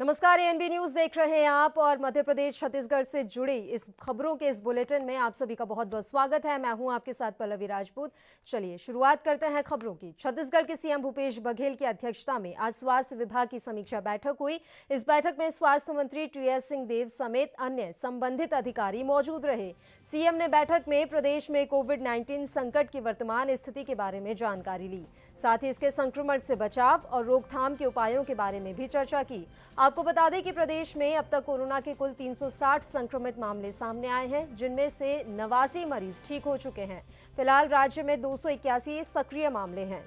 नमस्कार, ANB news देख रहे हैं आप और मध्य प्रदेश छत्तीसगढ़ से जुड़ी इस खबरों के इस बुलेटिन में आप सभी का बहुत बहुत स्वागत है। मैं हूं आपके साथ पल्लवी राजपूत। चलिए शुरुआत करते हैं खबरों की। छत्तीसगढ़ के सीएम भूपेश बघेल की अध्यक्षता में आज स्वास्थ्य विभाग की समीक्षा बैठक हुई। इस बैठक में स्वास्थ्य मंत्री टीएस सिंहदेव समेत अन्य संबंधित अधिकारी मौजूद रहे। सीएम ने बैठक में प्रदेश में कोविड-19 संकट की वर्तमान स्थिति के बारे में जानकारी ली। साथ ही इसके संक्रमण से बचाव और रोकथाम के उपायों के बारे में भी चर्चा की। आपको बता दें कि प्रदेश में अब तक कोरोना के कुल 360 संक्रमित मामले सामने आए हैं, जिनमें से 89 मरीज ठीक हो चुके हैं। फिलहाल राज्य में 281 सक्रिय मामले हैं।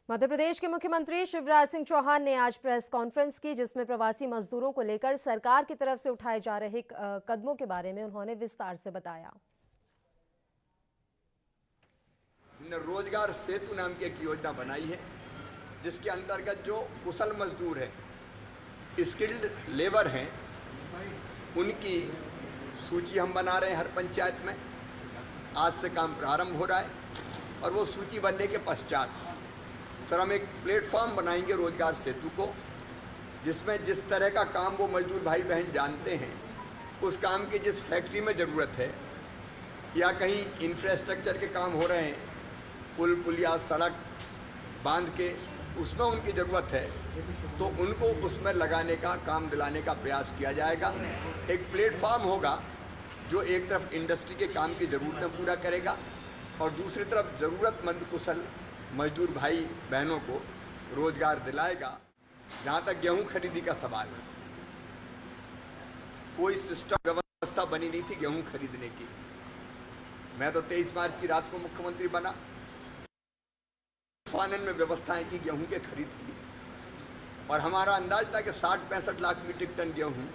मध्य प्रदेश के मुख्यमंत्री शिवराज सिंह चौहान ने आज प्रेस कॉन्फ्रेंस की, जिसमें प्रवासी मजदूरों को लेकर सरकार की तरफ से उठाए जा रहे कदमों के बारे में उन्होंने विस्तार से बताया। हमने रोजगार सेतु नाम की एक योजना बनाई है, जिसके अंतर्गत जो कुशल मजदूर हैं, स्किल्ड लेबर हैं, उनकी सूची हम बना रहे हैं हर पंचायत में। आज से काम प्रारंभ हो रहा है और वो सूची बनने के पश्चात सर हम एक प्लेटफॉर्म बनाएंगे रोजगार सेतु को, जिसमें जिस तरह का काम वो मजदूर भाई बहन जानते हैं, उस काम की जिस फैक्ट्री में ज़रूरत है या कहीं इंफ्रास्ट्रक्चर के काम हो रहे हैं, पुल पुलिया सड़क बांध के, उसमें उनकी ज़रूरत है तो उनको उसमें लगाने का काम दिलाने का प्रयास किया जाएगा। एक प्लेटफॉर्म होगा जो एक तरफ इंडस्ट्री के काम की ज़रूरतें पूरा करेगा और दूसरी तरफ ज़रूरतमंद कुशल मजदूर भाई बहनों को रोजगार दिलाएगा। जहाँ तक गेहूं खरीदी का सवाल है, कोई सिस्टम व्यवस्था बनी नहीं थी गेहूं खरीदने की। मैं तो 23 मार्च की रात को मुख्यमंत्री बना, फानन में व्यवस्थाएं की गेहूं के खरीद की और हमारा अंदाज था कि 60-65 लाख मीट्रिक टन गेहूं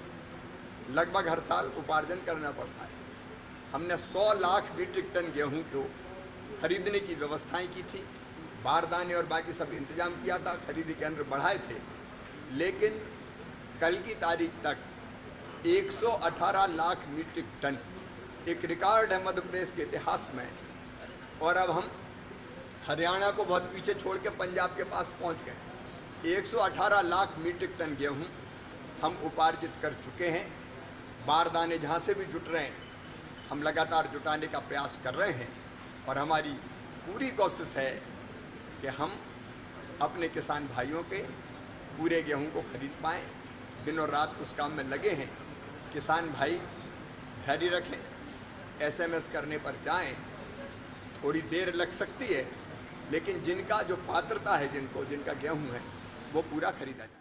लगभग हर साल उपार्जन करना पड़ता है। हमने 100 लाख मीट्रिक टन गेहूं को खरीदने की व्यवस्थाएं की थी, बारदाने और बाकी सब इंतजाम किया था, खरीदी केंद्र बढ़ाए थे। लेकिन कल की तारीख तक 118 लाख मीट्रिक टन एक रिकॉर्ड है मध्य प्रदेश के इतिहास में, और अब हम हरियाणा को बहुत पीछे छोड़ के पंजाब के पास पहुंच गए। 118 लाख मीट्रिक टन गेहूं हम उपार्जित कर चुके हैं। बारदाने जहाँ से भी जुट रहे हैं, हम लगातार जुटाने का प्रयास कर रहे हैं और हमारी पूरी कोशिश है कि हम अपने किसान भाइयों के पूरे गेहूं को खरीद पाएँ। दिन और रात उस काम में लगे हैं। किसान भाई धैर्य रखें, एसएमएस करने पर जाएं, थोड़ी देर लग सकती है, लेकिन जिनका जो पात्रता है, जिनका गेहूं है, वो पूरा खरीदा जाए।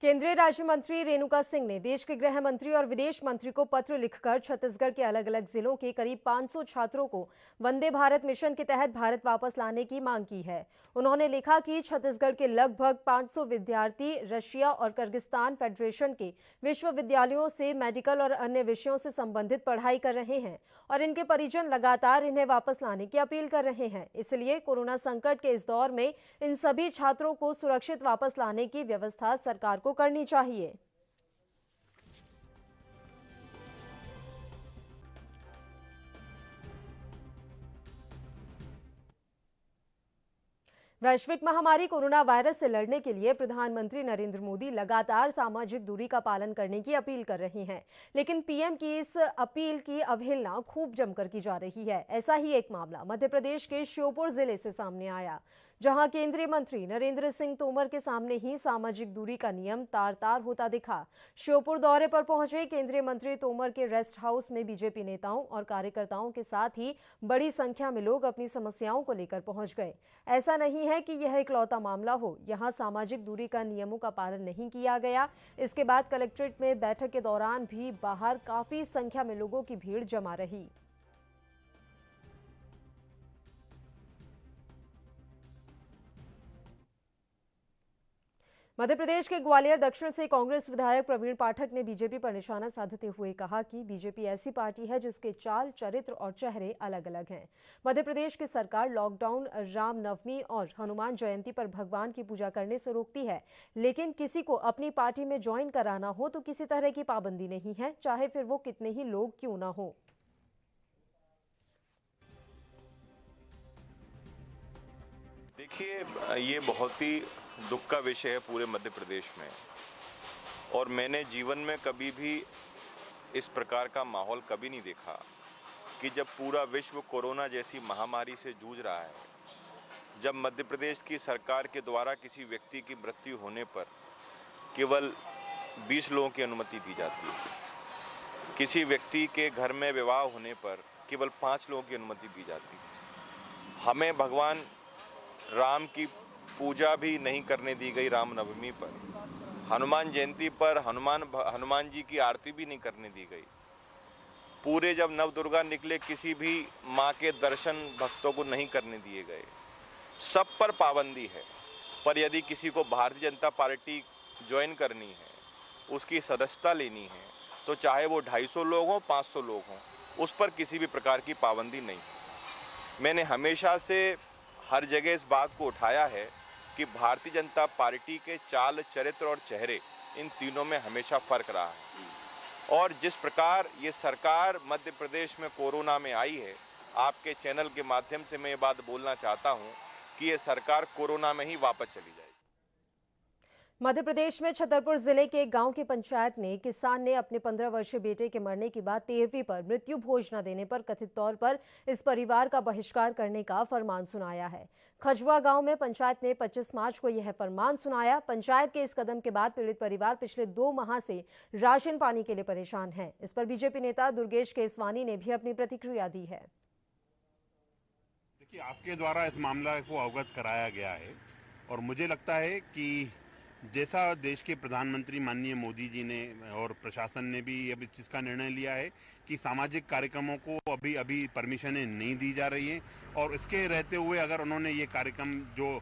केंद्रीय राज्य मंत्री रेणुका सिंह ने देश के गृह मंत्री और विदेश मंत्री को पत्र लिखकर छत्तीसगढ़ के अलग अलग जिलों के करीब 500 छात्रों को वंदे भारत मिशन के तहत भारत वापस लाने की मांग की है। उन्होंने लिखा कि छत्तीसगढ़ के लगभग 500 विद्यार्थी रशिया और किर्गिस्तान फेडरेशन के विश्वविद्यालयों से मेडिकल और अन्य विषयों से संबंधित पढ़ाई कर रहे हैं और इनके परिजन लगातार इन्हें वापस लाने की अपील कर रहे हैं। इसलिए कोरोना संकट के इस दौर में इन सभी छात्रों को सुरक्षित वापस लाने की व्यवस्था सरकार को करनी चाहिए। वैश्विक महामारी कोरोना वायरस से लड़ने के लिए प्रधानमंत्री नरेंद्र मोदी लगातार सामाजिक दूरी का पालन करने की अपील कर रहे हैं, लेकिन पीएम की इस अपील की अवहेलना खूब जमकर की जा रही है। ऐसा ही एक मामला मध्य प्रदेश के श्योपुर जिले से सामने आया, जहां केंद्रीय मंत्री नरेंद्र सिंह तोमर के सामने ही सामाजिक दूरी का नियम तार तार होता दिखा। श्योपुर दौरे पर पहुंचे केंद्रीय मंत्री तोमर के रेस्ट हाउस में बीजेपी नेताओं और कार्यकर्ताओं के साथ ही बड़ी संख्या में लोग अपनी समस्याओं को लेकर पहुंच गए। ऐसा नहीं है कि यह इकलौता मामला हो, यहां सामाजिक दूरी का नियमों का पालन नहीं किया गया। इसके बाद कलेक्ट्रेट में बैठक के दौरान भी बाहर काफी संख्या में लोगों की भीड़ जमा रही। मध्य प्रदेश के ग्वालियर दक्षिण से कांग्रेस विधायक प्रवीण पाठक ने बीजेपी पर निशाना साधते हुए कहा कि बीजेपी ऐसी पार्टी है जिसके चाल, चरित्र और चेहरे अलग अलग हैं। मध्य प्रदेश की सरकार लॉकडाउन, रामनवमी और हनुमान जयंती पर भगवान की पूजा करने से रोकती है, लेकिन किसी को अपनी पार्टी में ज्वाइन कराना हो तो किसी तरह की पाबंदी नहीं है, चाहे फिर वो कितने ही लोग क्यों ना हो। देखिए, ये बहुत ही दुख का विषय है पूरे मध्य प्रदेश में, और मैंने जीवन में कभी भी इस प्रकार का माहौल कभी नहीं देखा कि जब पूरा विश्व कोरोना जैसी महामारी से जूझ रहा है, जब मध्य प्रदेश की सरकार के द्वारा किसी व्यक्ति की मृत्यु होने पर केवल 20 लोगों की अनुमति दी जाती है, किसी व्यक्ति के घर में विवाह होने पर केवल 5 लोगों की अनुमति दी जाती है। हमें भगवान राम की पूजा भी नहीं करने दी गई रामनवमी पर, हनुमान जयंती पर हनुमान जी की आरती भी नहीं करने दी गई। पूरे जब नवदुर्गा निकले किसी भी माँ के दर्शन भक्तों को नहीं करने दिए गए। सब पर पाबंदी है, पर यदि किसी को भारतीय जनता पार्टी ज्वाइन करनी है, उसकी सदस्यता लेनी है, तो चाहे वो 250 लोग हों 500 लोग हों, उस पर किसी भी प्रकार की पाबंदी नहीं है। मैंने हमेशा से हर जगह इस बात को उठाया है कि भारतीय जनता पार्टी के चाल, चरित्र और चेहरे, इन तीनों में हमेशा फर्क रहा है। और जिस प्रकार ये सरकार मध्य प्रदेश में कोरोना में आई है, आपके चैनल के माध्यम से मैं ये बात बोलना चाहता हूँ कि ये सरकार कोरोना में ही वापस चली जाएगी। मध्य प्रदेश में छतरपुर जिले के एक गांव की पंचायत ने किसान ने अपने 15 वर्षीय बेटे के मरने के बाद 13वीं पर मृत्यु भोज न देने पर कथित तौर पर इस परिवार का बहिष्कार करने का फरमान सुनाया है। खजुआ गांव में पंचायत ने 25 मार्च को यह फरमान सुनाया। पंचायत के इस कदम के बाद पीड़ित परिवार पिछले 2 माह से राशन पानी के लिए परेशान है। इस पर बीजेपी नेता दुर्गेश केसवानी ने भी अपनी प्रतिक्रिया दी है। देखिए, आपके द्वारा इस मामला को अवगत कराया गया है और मुझे लगता है कि जैसा देश के प्रधानमंत्री माननीय मोदी जी ने और प्रशासन ने भी अब इस चीज़ का निर्णय लिया है कि सामाजिक कार्यक्रमों को अभी परमिशनें नहीं दी जा रही हैं, और इसके रहते हुए अगर उन्होंने ये कार्यक्रम जो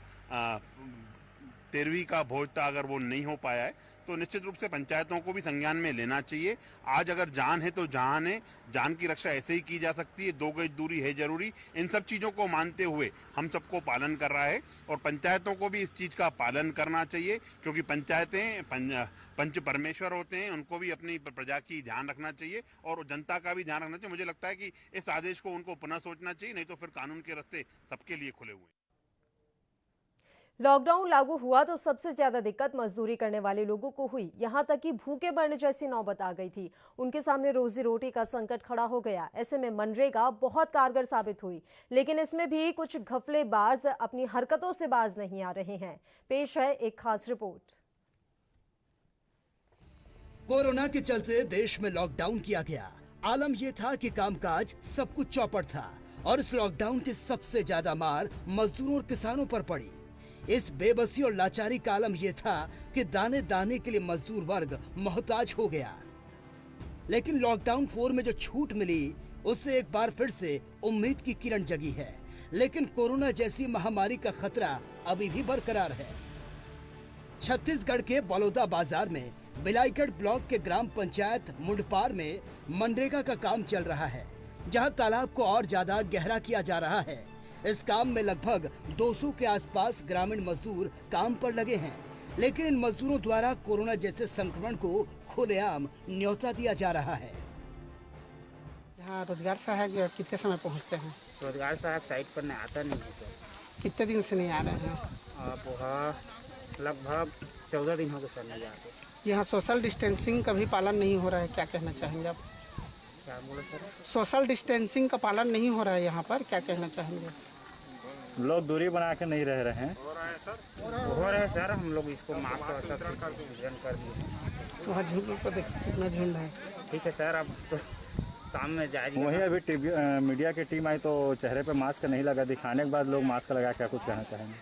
13वीं का भोज था अगर वो नहीं हो पाया है, तो निश्चित रूप से पंचायतों को भी संज्ञान में लेना चाहिए। आज अगर जान है तो जहान है, जान की रक्षा ऐसे ही की जा सकती है। 2 गज दूरी है जरूरी, इन सब चीज़ों को मानते हुए हम सबको पालन कर रहा है, और पंचायतों को भी इस चीज़ का पालन करना चाहिए, क्योंकि पंचायतें पंच परमेश्वर होते हैं, उनको भी अपनी प्रजा की ध्यान रखना चाहिए और जनता का भी ध्यान रखना चाहिए। मुझे लगता है कि इस आदेश को उनको पुनः सोचना चाहिए, नहीं तो फिर कानून के रास्ते सबके लिए खुले हुए हैं। लॉकडाउन लागू हुआ तो सबसे ज्यादा दिक्कत मजदूरी करने वाले लोगों को हुई। यहां तक कि भूखे मरने जैसी नौबत आ गई थी। उनके सामने रोजी रोटी का संकट खड़ा हो गया। ऐसे में मनरेगा बहुत कारगर साबित हुई, लेकिन इसमें भी कुछ घपलेबाज अपनी हरकतों से बाज नहीं आ रहे हैं। पेश है एक खास रिपोर्ट। कोरोना के चलते देश में लॉकडाउन किया गया। आलम यह था कि कामकाज सब कुछ चौपट था, और इस लॉकडाउन की सबसे ज्यादा मार मजदूरों और किसानों पर पड़ी। इस बेबसी और लाचारी का आलम यह था कि दाने दाने के लिए मजदूर वर्ग मोहताज हो गया। लेकिन लॉकडाउन 4 में जो छूट मिली, उससे एक बार फिर से उम्मीद की किरण जगी है। लेकिन कोरोना जैसी महामारी का खतरा अभी भी बरकरार है। छत्तीसगढ़ के बलौदा बाजार में बिलाईगढ़ ब्लॉक के ग्राम पंचायत मुंडपार में मनरेगा का काम चल रहा है, जहां तालाब को और ज्यादा गहरा किया जा रहा है। इस काम में लगभग 200 के आसपास ग्रामीण मजदूर काम पर लगे हैं, लेकिन इन मजदूरों द्वारा कोरोना जैसे संक्रमण को खुलेआम न्योता दिया जा रहा है। यहाँ रोजगार सहायक कितने समय पहुँचते हैं? रोजगार सहायक साइट पर नहीं आता नहीं है सर। कितने दिन से नहीं आ रहे हैं? अब लगभग 14 दिन हो गए सर नहीं आते। यहाँ सोशल डिस्टेंसिंग का भी पालन नहीं हो रहा है, क्या कहना चाहेंगे आप? क्या बोले सर? सोशल डिस्टेंसिंग का पालन नहीं हो रहा है यहाँ पर, क्या कहना चाहेंगे? लोग दूरी बना के नहीं रह रहे हैं। हो रहे हैं सर, हम लोग इसको मास्क और सब वितरण कर दिए। वहाँ झुंड को देखिए कितना झुंड है। ठीक है सर, अब तो शाम में जाएगी। वहीं अभी मीडिया की टीम आई तो चेहरे पे मास्क नहीं लगा, दिखाने के बाद लोग मास्क लगा क्या कुछ कहना चाहेंगे?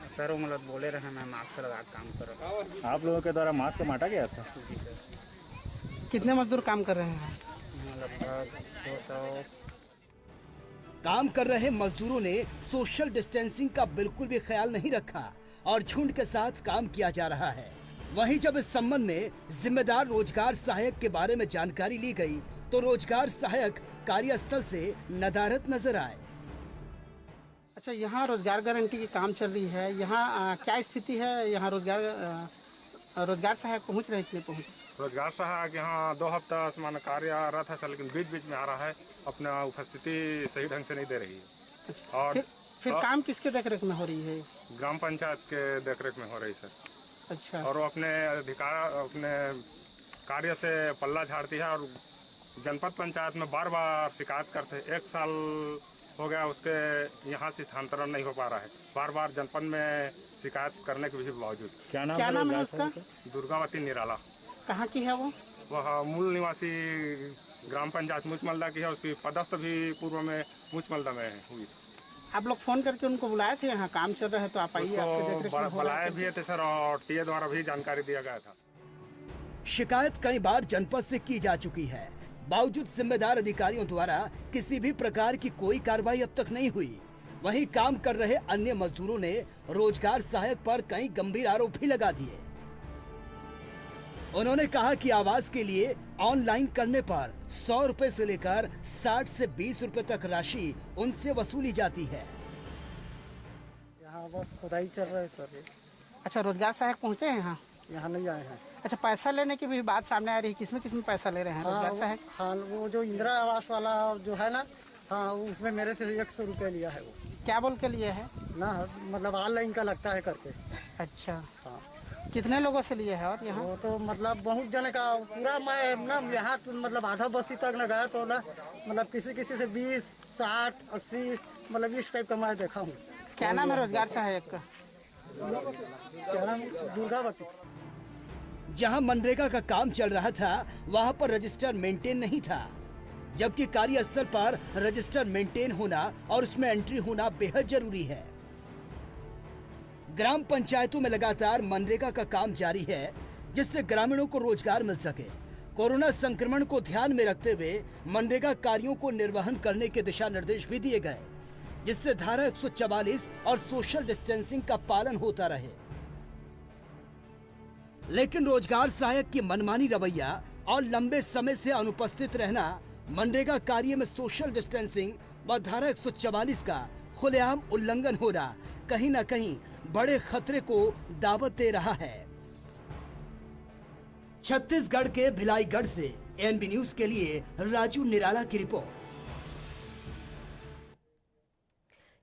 सर वो मतलब बोले रहे मैं मास्क लगा काम कर रहा हूँ। आप लोगों के द्वारा मास्क बांटा गया था? जी सर। कितने मजदूर काम कर रहे हैं? लगभग 200। काम कर रहे मजदूरों ने सोशल डिस्टेंसिंग का बिल्कुल भी ख्याल नहीं रखा और झुंड के साथ काम किया जा रहा है। वहीं जब इस संबंध में जिम्मेदार रोजगार सहायक के बारे में जानकारी ली गई, तो रोजगार सहायक कार्यस्थल से नदारद नजर आए। अच्छा, यहाँ रोजगार गारंटी की काम चल रही है, यहाँ क्या स्थिति है? यहाँ रोजगार सहायक पहुँच रहे कि नहीं पहुँच? रोजगार सहायक यहाँ 2 हफ्ता समान कार्यरत है सर, लेकिन बीच बीच में आ रहा है, अपना उपस्थिति सही ढंग से नहीं दे रही है। और फिर काम किसके देखरेख में हो रही है? ग्राम पंचायत के देखरेख में हो रही सर। अच्छा। और वो अपने कार्य से पल्ला झाड़ती है और जनपद पंचायत में बार बार शिकायत करते हैं। 1 साल हो गया उसके यहाँ से स्थानांतरण नहीं हो पा रहा है। बार बार जनपद में शिकायत करने के भी बावजूद। क्या नाम है उसका? दुर्गावती निराला। कहाँ की है वो? वह मूल निवासी ग्राम पंचायत मुचमल्दा की है। उसकी पदस्थ भी पूर्व में मुचमल्दा में हुई। आप लोग फोन करके उनको बुलाए थे? यहाँ काम चल रहा है तो आप आइए, आपके देखरेख में हो रहा है। बुलाए भी थे सर और टीए द्वारा भी जानकारी दिया गया था। शिकायत कई बार जनपद से की जा चुकी है, बावजूद जिम्मेदार अधिकारियों द्वारा किसी भी प्रकार की कोई कार्रवाई अब तक नहीं हुई। वहीं काम कर रहे अन्य मजदूरों ने रोजगार सहायक पर कई गंभीर आरोप भी लगा दिए। उन्होंने कहा कि आवास के लिए ऑनलाइन करने पर 100 रुपए से लेकर 60 से 20 रुपए तक राशि उनसे वसूली जाती है। यहाँ बस खुदाई चल रहा है सर। अच्छा, रोजगार सहायक पहुँचे हैं यहाँ? यहाँ नहीं आए हैं। अच्छा, पैसा लेने की भी बात सामने आ रही है। किसमें पैसा ले रहे हैं रोजगार सहायक? हाँ, वो जो इंदिरा आवास वाला जो है ना, हाँ, उसमें मेरे से 100 रुपये लिया है। वो क्या बोल के लिए है ना? मतलब ऑनलाइन का लगता है करके। अच्छा, हाँ। कितने लोगों से लिए है? और यहाँ वो तो मतलब बहुत जने का पूरा मैं ना यहाँ तो मतलब आधा बस्ती तक न गया तो ना, मतलब किसी से 20, 60, 80 मतलब इस टाइप का मैं देखा हूँ। क्या नाम है रोजगार सहायक का? क्या नाम? दुर्गावती। जहां मनरेगा का काम चल रहा था वहां पर रजिस्टर मेंटेन नहीं था, जबकि कार्यस्थल पर रजिस्टर मेंटेन होना और उसमें एंट्री होना बेहद जरूरी है। ग्राम पंचायतों में लगातार मनरेगा का काम जारी है, जिससे ग्रामीणों को रोजगार मिल सके। कोरोना संक्रमण को ध्यान में रखते हुए मनरेगा कार्यों को निर्वहन करने के दिशा निर्देश भी दिए गए, जिससे धारा 144 और सोशल डिस्टेंसिंग का पालन होता रहे। लेकिन रोजगार सहायक की मनमानी रवैया और लंबे समय से अनुपस्थित रहना मनरेगा कार्य में सोशल डिस्टेंसिंग व धारा 144 का खुलेआम उल्लंघन होना कहीं न कहीं बड़े खतरे को दावत दे रहा है। छत्तीसगढ़ के भिलाईगढ़ से एएनबी न्यूज के लिए राजू निराला की रिपोर्ट।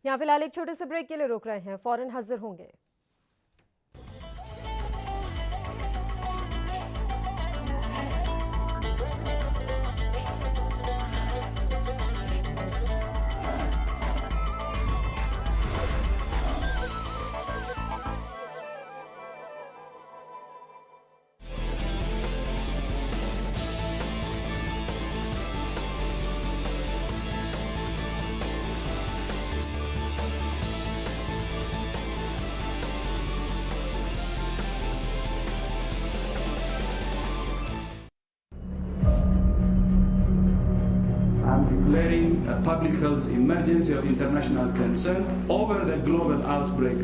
यहाँ फिलहाल एक छोटे से ब्रेक के लिए रोक रहे हैं, फौरन हाजिर होंगे। declaring a public health emergency of international concern over the global outbreak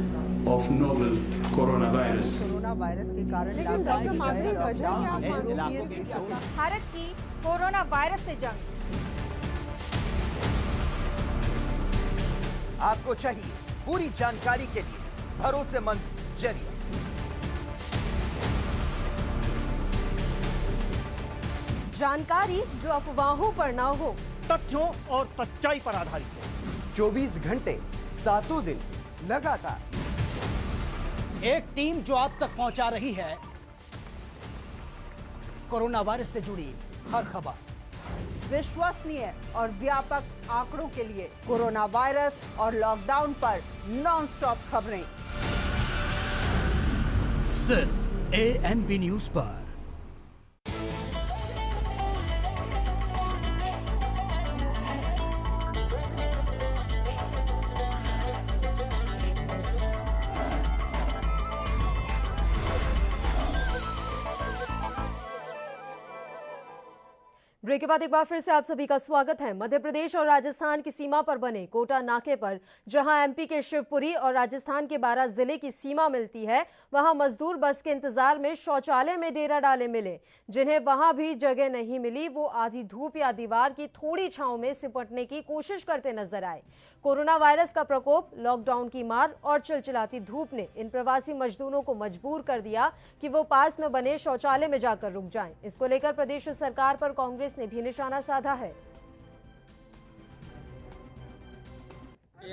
of novel coronavirus. Corona virus के कारण भारत की कोरोना वायरस से जंग। आपको चाहिए पूरी जानकारी के लिए भरोसेमंद जरिया। जानकारी जो अफवाहों पर ना हो, तथ्यों और सच्चाई पर आधारित हो। 24 घंटे 7 दिन लगातार एक टीम जो आप तक पहुंचा रही है कोरोना वायरस से जुड़ी हर खबर। विश्वसनीय और व्यापक आंकड़ों के लिए कोरोना वायरस और लॉकडाउन पर नॉनस्टॉप खबरें सिर्फ एएनबी न्यूज पर। ब्रेक के बाद एक बार फिर से आप सभी का स्वागत है। मध्य प्रदेश और राजस्थान की सीमा पर बने कोटा नाके पर, जहां एमपी के शिवपुरी और राजस्थान के 12 जिले की सीमा मिलती है, वहां मजदूर बस के इंतजार में शौचालय में डेरा डाले मिले। जिन्हें वहां भी जगह नहीं मिली, वो आधी धूप या दीवार की थोड़ी छांव में सिपटने की कोशिश करते नजर आए। कोरोना वायरस का प्रकोप, लॉकडाउन की मार और चिलचिलाती धूप ने इन प्रवासी मजदूरों को मजबूर कर दिया कि वो पास में बने शौचालय में जाकर रुक जाएं। इसको लेकर प्रदेश सरकार पर कांग्रेस ने भी निशाना साधा है।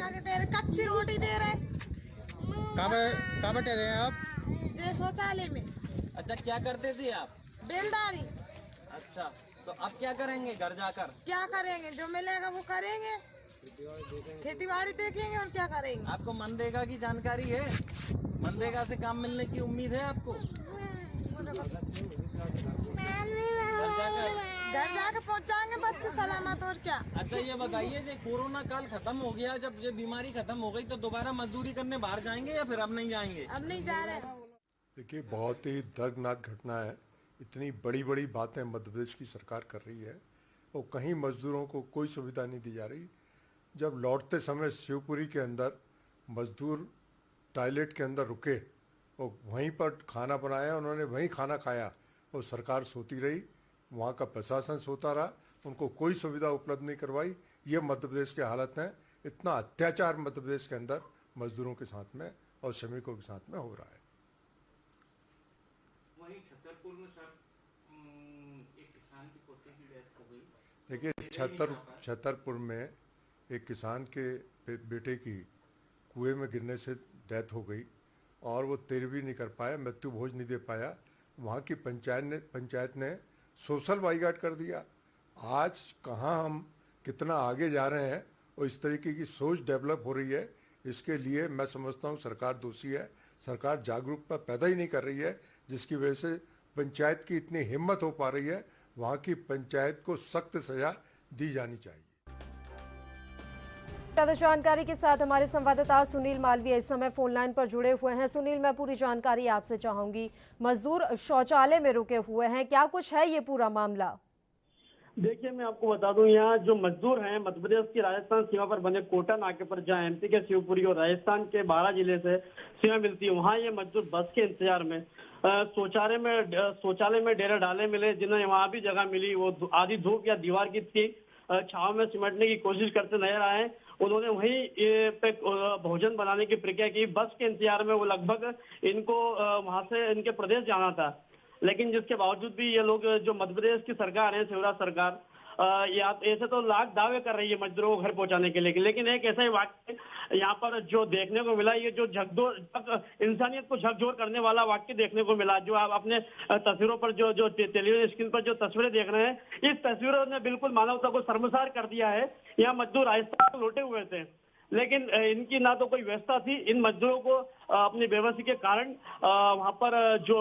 क्या कहते हैं, कच्ची रोटी दे रहे। कहाँ बैठे रहे हैं आप? जे शौचालय में। अच्छा, क्या करते थे आप? बेलदारी। अच्छा, तो अब क्या करेंगे घर जाकर? क्या करेंगे, जो मिलेगा वो करेंगे, खेती बाड़ी देखेंगे और क्या करेंगे। आपको मनरेगा की जानकारी है? मनरेगा से काम मिलने की उम्मीद है आपको? घर जाकर पहुँचाएंगे बच्चे सलामत, और क्या। अच्छा, ये बताइए, जो कोरोना काल खत्म हो गया, जब ये बीमारी खत्म हो गई तो दोबारा मजदूरी करने बाहर जाएंगे या फिर अब नहीं जाएंगे? अब नहीं जा रहे। देखिए, बहुत ही दर्दनाक घटना है। इतनी बड़ी बड़ी बातें मध्य प्रदेश की सरकार कर रही है और कहीं मजदूरों को कोई सुविधा नहीं दी जा रही। जब लौटते समय शिवपुरी के अंदर मजदूर टॉयलेट के अंदर रुके और वहीं पर खाना बनाया, उन्होंने वहीं खाना खाया और सरकार सोती रही, वहाँ का प्रशासन सोता रहा, उनको कोई सुविधा उपलब्ध नहीं करवाई। ये मध्य प्रदेश की हालत है। इतना अत्याचार मध्य प्रदेश के अंदर मजदूरों के साथ में और श्रमिकों के साथ में हो रहा है। वहीं छतरपुर में सर एक किसान की पोते की डेथ हो गई। देखिए, छतरपुर में एक किसान के बेटे की कुएं में गिरने से डेथ हो गई और वो तेरवी नहीं कर पाया, मृत्यु भोज नहीं दे पाया। वहाँ की पंचायत ने सोशल बाइकाट कर दिया। आज कहाँ हम कितना आगे जा रहे हैं और इस तरीके की सोच डेवलप हो रही है, इसके लिए मैं समझता हूँ सरकार दोषी है। सरकार जागरूकता पैदा ही नहीं कर रही है, जिसकी वजह से पंचायत की इतनी हिम्मत हो पा रही है। वहाँ की पंचायत को सख्त सजा दी जानी चाहिए। ज्यादा जानकारी के साथ हमारे संवाददाता सुनील मालवीय इस समय फोन लाइन पर जुड़े हुए हैं। सुनील, मैं पूरी जानकारी आपसे चाहूंगी। मजदूर शौचालय में रुके हुए हैं, क्या कुछ है ये पूरा मामला? देखिए, मैं आपको बता दूं, यहाँ जो मजदूर हैं मध्य प्रदेश की राजस्थान सीमा पर बने कोटा नाके पर, जहाँ एमपी के शिवपुरी और राजस्थान के 12 जिले से सीमा मिलती है, वहाँ ये मजदूर बस के इंतजार में शौचालय में डेरा डाले मिले। जिन्हें वहाँ भी जगह मिली, वो आधी धूप या दीवार की थी छाव में सिमटने की कोशिश करते नजर आए। उन्होंने वहीं पे भोजन बनाने की प्रक्रिया की। बस के इंतजार में वो लगभग इनको वहां से इनके प्रदेश जाना था, लेकिन जिसके बावजूद भी ये लोग, जो मध्य प्रदेश की सरकार है, शिवराज सरकार, ऐसे तो लाख दावे कर रही है मजदूरों को घर पहुंचाने के लिए, लेकिन एक ऐसा ही वाक्य यहाँ पर जो देखने को मिला, ये जो इंसानियत को झकझोर करने वाला वाक्य देखने को मिला, जो आप अपने तस्वीरों पर जो टेलीविजन स्क्रीन पर जो तस्वीरें देख रहे हैं, इस तस्वीरों ने बिल्कुल मानवता को शर्मसार कर दिया है। यहाँ मजदूर राजस्थान लौटे हुए थे, लेकिन इनकी ना तो कोई व्यवस्था थी। इन मजदूरों को अपनी बेबसी के कारण वहां पर जो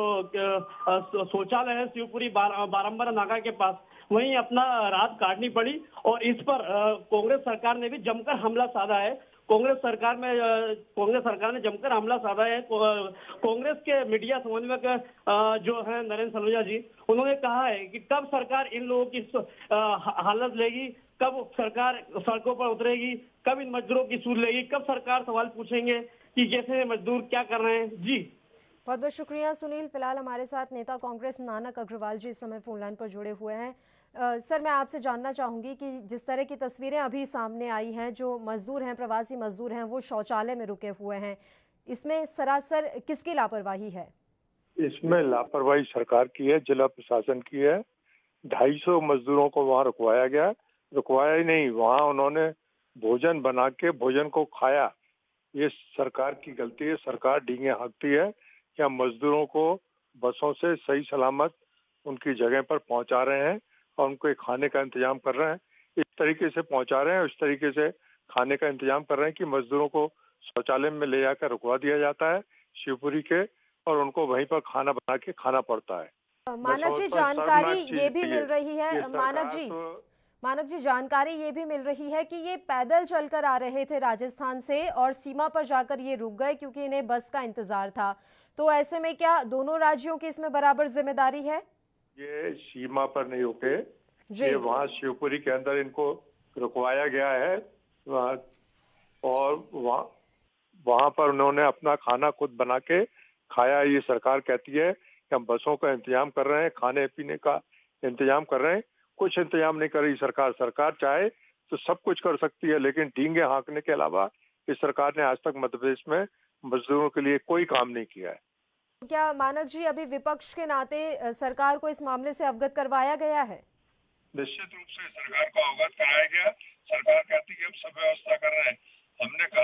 शौचालय है शिवपुरी बारंबारा नाका के पास, वहीं अपना रात काटनी पड़ी और इस पर कांग्रेस सरकार ने भी जमकर हमला साधा है। कांग्रेस सरकार ने जमकर हमला साधा है। कांग्रेस के मीडिया समन्वयक जो है नरेंद्र सलूजा जी, उन्होंने कहा है कि कब सरकार इन लोगों की हालत लेगी, कब सरकार सड़कों पर उतरेगी, कब इन मजदूरों की सूद लेगी, कब सरकार सवाल पूछेंगे कि जैसे मजदूर क्या कर रहे हैं। जी, बहुत बहुत शुक्रिया सुनील। फिलहाल हमारे साथ नेता कांग्रेस नानक अग्रवाल जी इस समय फोन लाइन पर जुड़े हुए हैं। सर, मैं आपसे जानना चाहूंगी कि जिस तरह की तस्वीरें अभी सामने आई हैं, जो मजदूर हैं, प्रवासी मजदूर हैं, वो शौचालय में रुके हुए हैं, इसमें सरासर किसकी लापरवाही है? इसमें लापरवाही सरकार की है, जिला प्रशासन की है। 250 मजदूरों को वहाँ रुकवाया गया, रुकवाया ही नहीं, वहाँ उन्होंने भोजन बना के भोजन को खाया। ये सरकार की गलती है। सरकार डींगे हाँकती है कि हम मजदूरों को बसों से सही सलामत उनकी जगह पर पहुंचा रहे हैं और उनको एक खाने का इंतजाम कर रहे हैं। इस तरीके से पहुंचा रहे हैं, इस तरीके से खाने का इंतजाम कर रहे हैं कि मजदूरों को शौचालय में ले जाकर रुकवा दिया जाता है शिवपुरी के, और उनको वहीं पर खाना बना के खाना पड़ता है। मानक जी, जानकारी ये भी मिल रही है, मानक जी जानकारी ये भी मिल रही है कि ये पैदल चलकर आ रहे थे राजस्थान से और सीमा पर जाकर ये रुक गए क्योंकि इन्हें बस का इंतजार था। तो ऐसे में क्या दोनों राज्यों की इसमें बराबर जिम्मेदारी है? ये सीमा पर नहीं रुके, ये वहाँ शिवपुरी के अंदर इनको रुकवाया गया है और वहाँ पर उन्होंने अपना खाना खुद बना के खाया। ये सरकार कहती है कि हम बसों का इंतजाम कर रहे हैं, खाने पीने का इंतजाम कर रहे हैं, कुछ इंतजाम नहीं कर रही सरकार। सरकार चाहे तो सब कुछ कर सकती है, लेकिन डींगे हाँकने के अलावा इस सरकार ने आज तक मध्य प्रदेश में मजदूरों के लिए कोई काम नहीं किया है। क्या मानक जी अभी विपक्ष के नाते सरकार को इस मामले से अवगत करवाया गया है? निश्चित रूप से सरकार को अवगत कराया गया। सरकार कहती है कि हम सब व्यवस्था कर रहे हैं। हमने कहा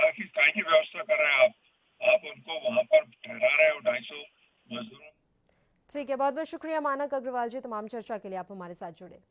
ठीक है, बहुत बहुत शुक्रिया मानक अग्रवाल जी, तमाम चर्चा के लिए आप हमारे साथ जुड़े।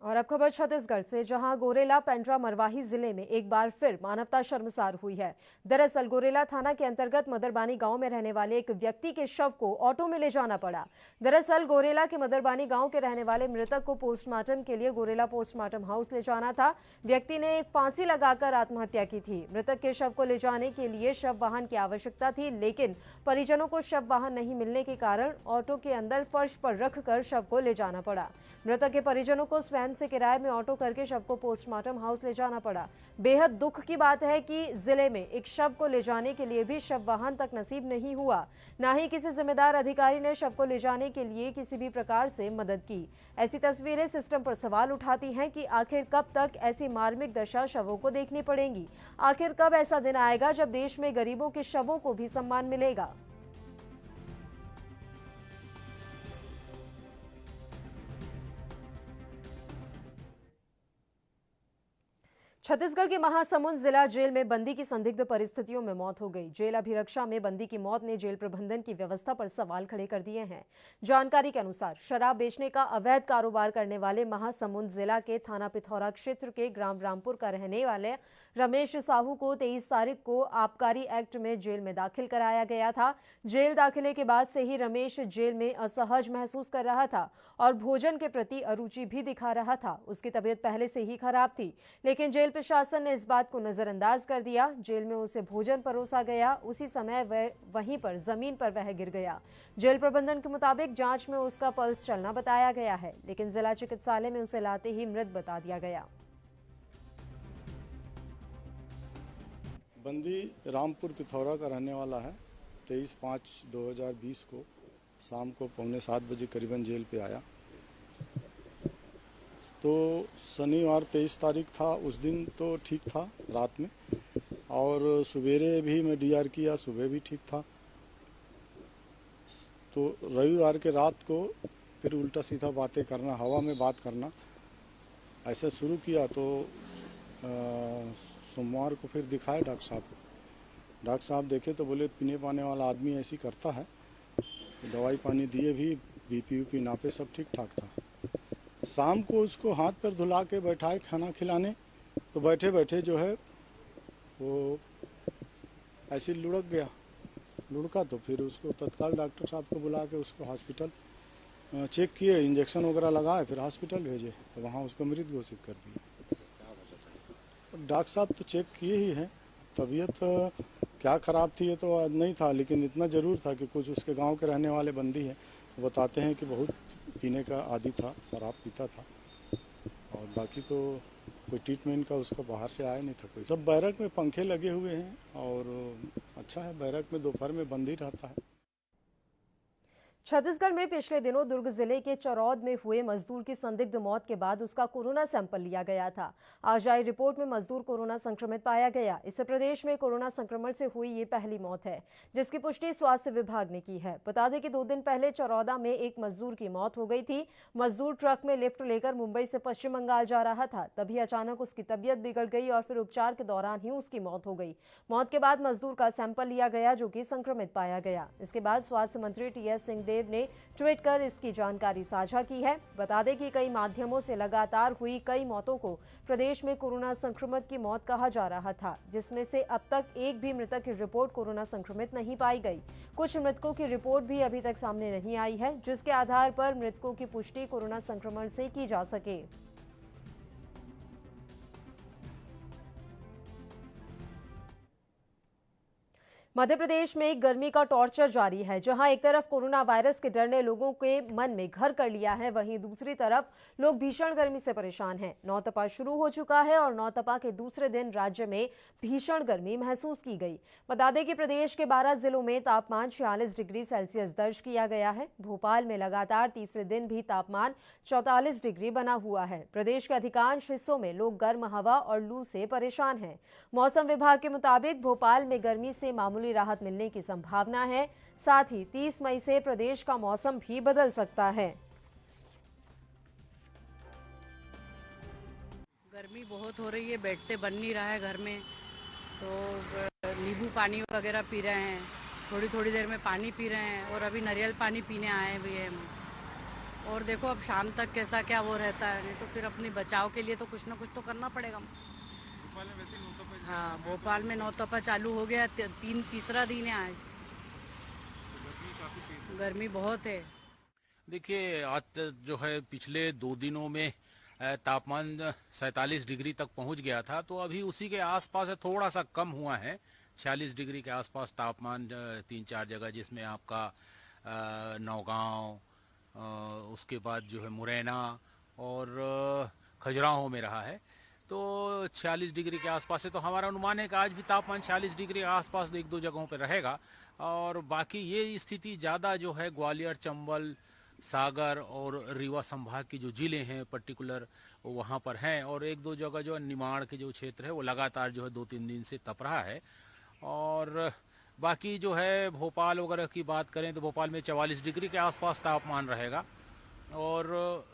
और अब खबर छत्तीसगढ़ से, जहां गोरेला पेंड्रा मरवाही जिले में एक बार फिर मानवता शर्मसार हुई है। दरअसल गोरेला थाना के अंतर्गत मदरबानी गांव में रहने वाले एक व्यक्ति के शव को ऑटो में ले जाना पड़ा। दरअसल गोरेला के मदरबानी गांव के रहने वाले मृतक को पोस्टमार्टम के लिए गोरेला पोस्टमार्टम हाउस ले जाना था। व्यक्ति ने फांसी लगाकर आत्महत्या की थी। मृतक के शव को ले जाने के लिए शव वाहन की आवश्यकता थी, लेकिन परिजनों को शव वाहन नहीं मिलने के कारण ऑटो के अंदर फर्श पर रखकर शव को ले जाना पड़ा। मृतक के परिजनों को स्वयं से किराए में ऑटो करके शव को पोस्टमार्टम हाउस ले जाना पड़ा। बेहद दुख की बात है कि जिले में एक शव को ले जाने के लिए भी शव वाहन तक नसीब नहीं हुआ। ना ही किसी जिम्मेदार अधिकारी ने शव को ले जाने के लिए किसी भी प्रकार से मदद की। ऐसी तस्वीरें सिस्टम पर सवाल उठाती हैं कि आखिर कब तक ऐसी मार्मिक दशा शवों को देखनी पड़ेगी। आखिर कब ऐसा दिन आएगा जब देश में गरीबों के शवों को भी सम्मान मिलेगा। छत्तीसगढ़ के महासमुंद जिला जेल में बंदी की संदिग्ध परिस्थितियों में मौत हो गई। जेल अभिरक्षा में बंदी की मौत ने जेल प्रबंधन की व्यवस्था पर सवाल खड़े कर दिए हैं। जानकारी के अनुसार शराब बेचने का अवैध कारोबार करने वाले महासमुंद जिला के थाना पिथौरा क्षेत्र के ग्राम रामपुर का रहने वाले रमेश साहू को 23 तारीख को आबकारी एक्ट में जेल में दाखिल कराया गया था। जेल दाखिले के बाद से ही रमेश जेल में असहज महसूस कर रहा था और भोजन के प्रति अरुचि भी दिखा रहा था। उसकी तबीयत पहले से ही खराब थी, लेकिन जेल प्रशासन ने इस बात को नजरअंदाज कर दिया। जेल में उसे भोजन परोसा गया, उसी समय वह वहीं पर जमीन पर वह गिर गया। जेल प्रबंधन के मुताबिक जांच में उसका पल्स चलना बताया गया है, लेकिन जिला चिकित्सालय में उसे लाते ही मृत बता दिया गया। बंदी रामपुर पिथौरा का रहने वाला है। 23/5/2020 को शाम को 6:45 बजे करीबन जेल पे आया। तो शनिवार 23 तारीख था, उस दिन तो ठीक था रात में, और सवेरे भी मैं डीआर किया, सुबह भी ठीक था। तो रविवार के रात को फिर उल्टा सीधा बातें करना, हवा में बात करना ऐसा शुरू किया। तो सोमवार को फिर दिखाए डॉक्टर साहब को। डॉक्टर साहब देखे तो बोले पीने पाने वाला आदमी ऐसी करता है। दवाई पानी दिए भी, बीपी वीपी नापे, सब ठीक ठाक था। शाम को उसको हाथ पैर धुला के बैठाए खाना खिलाने, तो बैठे बैठे जो है वो ऐसे लुढ़क गया। लुढ़का तो फिर उसको तत्काल डॉक्टर साहब को बुला के उसको हॉस्पिटल चेक किए, इंजेक्शन वगैरह लगाए, फिर हॉस्पिटल भेजे, तो वहाँ उसको मृत घोषित कर दिया। डॉक्टर साहब तो चेक किए ही हैं, तबीयत क्या ख़राब थी ये तो नहीं था, लेकिन इतना ज़रूर था कि कुछ उसके गांव के रहने वाले बंदी हैं, वो बताते हैं कि बहुत पीने का आदी था, शराब पीता था, और बाकी तो कोई ट्रीटमेंट का उसका बाहर से आया नहीं था कोई। सब बैरक में पंखे लगे हुए हैं और अच्छा है, बैरक में दोपहर में बंद ही रहता है। छत्तीसगढ़ में पिछले दिनों दुर्ग जिले के चरौद में हुए मजदूर की संदिग्ध मौत के बाद उसका कोरोना सैंपल लिया गया था। आज आई रिपोर्ट में मजदूर कोरोना संक्रमित पाया गया। इससे प्रदेश में कोरोना संक्रमण से हुई ये पहली मौत है, जिसकी पुष्टि स्वास्थ्य विभाग ने की है। बता दें कि 2 दिन पहले चरौदा में एक मजदूर की मौत हो गई थी। मजदूर ट्रक में लिफ्ट लेकर मुंबई से पश्चिम बंगाल जा रहा था, तभी अचानक उसकी तबीयत बिगड़ गई और फिर उपचार के दौरान ही उसकी मौत हो गई। मौत के बाद मजदूर का सैंपल लिया गया, जो कि संक्रमित पाया गया। इसके बाद स्वास्थ्य मंत्री टीएस सिंहदेव ने ट्वीट कर इसकी जानकारी साझा की है। बता दें कि कई माध्यमों से लगातार हुई कई मौतों को प्रदेश में कोरोना संक्रमित की मौत कहा जा रहा था, जिसमें से अब तक एक भी मृतक की रिपोर्ट कोरोना संक्रमित नहीं पाई गई। कुछ मृतकों की रिपोर्ट भी अभी तक सामने नहीं आई है, जिसके आधार पर मृतकों की पुष्टि कोरोना संक्रमण से की जा सके। मध्य प्रदेश में गर्मी का टॉर्चर जारी है, जहां एक तरफ कोरोना वायरस के डर ने लोगों के मन में घर कर लिया है, वहीं दूसरी तरफ लोग भीषण गर्मी से परेशान हैं। नौतपा शुरू हो चुका है और नौतपा के दूसरे दिन राज्य में भीषण गर्मी महसूस की गई। बता दें कि प्रदेश के 12 जिलों में तापमान 46 डिग्री सेल्सियस दर्ज किया गया है। भोपाल में लगातार तीसरे दिन भी तापमान 44 डिग्री बना हुआ है। प्रदेश के अधिकांश हिस्सों में लोग गर्म हवा और लू से परेशान हैं। मौसम विभाग के मुताबिक भोपाल में गर्मी से मामूली राहत मिलने की संभावना है। साथ ही 30 मई से प्रदेश का मौसम भी बदल सकता है। गर्मी बहुत हो रही है, बैठते बन नहीं रहा है घर में, तो नींबू पानी वगैरह पी रहे हैं, थोड़ी थोड़ी देर में पानी पी रहे हैं और अभी नारियल पानी पीने आए हुए हैं हम। और देखो अब शाम तक कैसा क्या वो रहता है, नहीं तो फिर अपने बचाव के लिए तो कुछ ना कुछ तो करना पड़ेगा। हाँ, भोपाल में नौतपा चालू हो गया, तीसरा दिन है आज। गर्मी बहुत है। देखिए आज जो है पिछले 2 दिनों में तापमान 47 डिग्री तक पहुंच गया था, तो अभी उसी के आसपास है, थोड़ा सा कम हुआ है। 46 डिग्री के आसपास तापमान 3-4 जगह, जिसमें आपका नौगांव, उसके बाद जो है मुरैना और खजुराहो में रहा है, तो 46 डिग्री के आसपास है। तो हमारा अनुमान है कि आज भी तापमान 46 डिग्री के आसपास 1-2 जगहों पर रहेगा। और बाकी ये स्थिति ज़्यादा जो है ग्वालियर, चंबल, सागर और रीवा संभाग की जो जिले हैं पर्टिकुलर वहाँ पर हैं, और 1-2 जगह जो निमाड़ के जो क्षेत्र है वो लगातार जो है 2-3 दिन से तप रहा है। और बाकी जो है भोपाल वगैरह की बात करें तो भोपाल में 44 डिग्री के आसपास तापमान रहेगा, और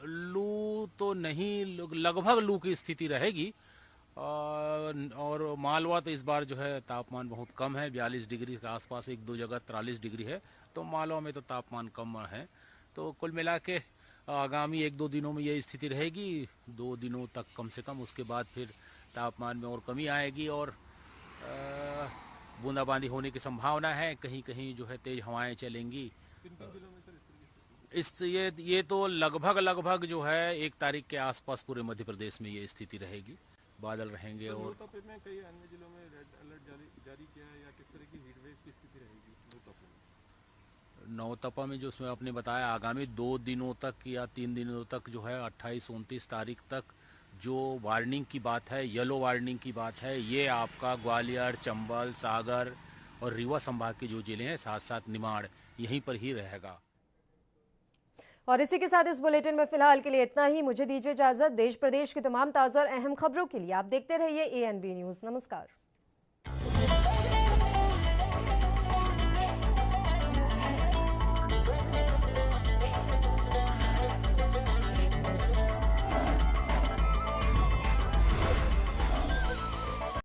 लू तो नहीं, लगभग लू की स्थिति रहेगी। और मालवा तो इस बार जो है तापमान बहुत कम है, 42 डिग्री के आसपास, 1-2 जगह 43 डिग्री है, तो मालवा में तो तापमान कम है। तो कुल मिला के आगामी 1-2 दिनों में ये स्थिति रहेगी, 2 दिनों तक कम से कम। उसके बाद फिर तापमान में और कमी आएगी और बूंदाबांदी होने की संभावना है। कहीं कहीं जो है तेज हवाएं चलेंगी। ये तो लगभग जो है 1 तारीख के आसपास पूरे मध्य प्रदेश में ये स्थिति रहेगी, बादल रहेंगे। और में कई अन्य जिलों में रेड अलर्ट जारी किया है, या किस तरह की हीट वेव की स्थिति रहेगी नौतपा में? जो उसमें आपने बताया आगामी 2 दिनों तक या 3 दिनों तक जो है 28-29 तारीख तक जो वार्निंग की बात है, येलो वार्निंग की बात है, ये आपका ग्वालियर, चंबल, सागर और रीवा संभाग के जो जिले हैं, साथ साथ निमाड़, यहीं पर ही रहेगा। और इसी के साथ इस बुलेटिन में फिलहाल के लिए इतना ही। मुझे दीजिए इजाजत। देश प्रदेश की तमाम ताज़ा और अहम खबरों के लिए आप देखते रहिए ANB न्यूज़। नमस्कार।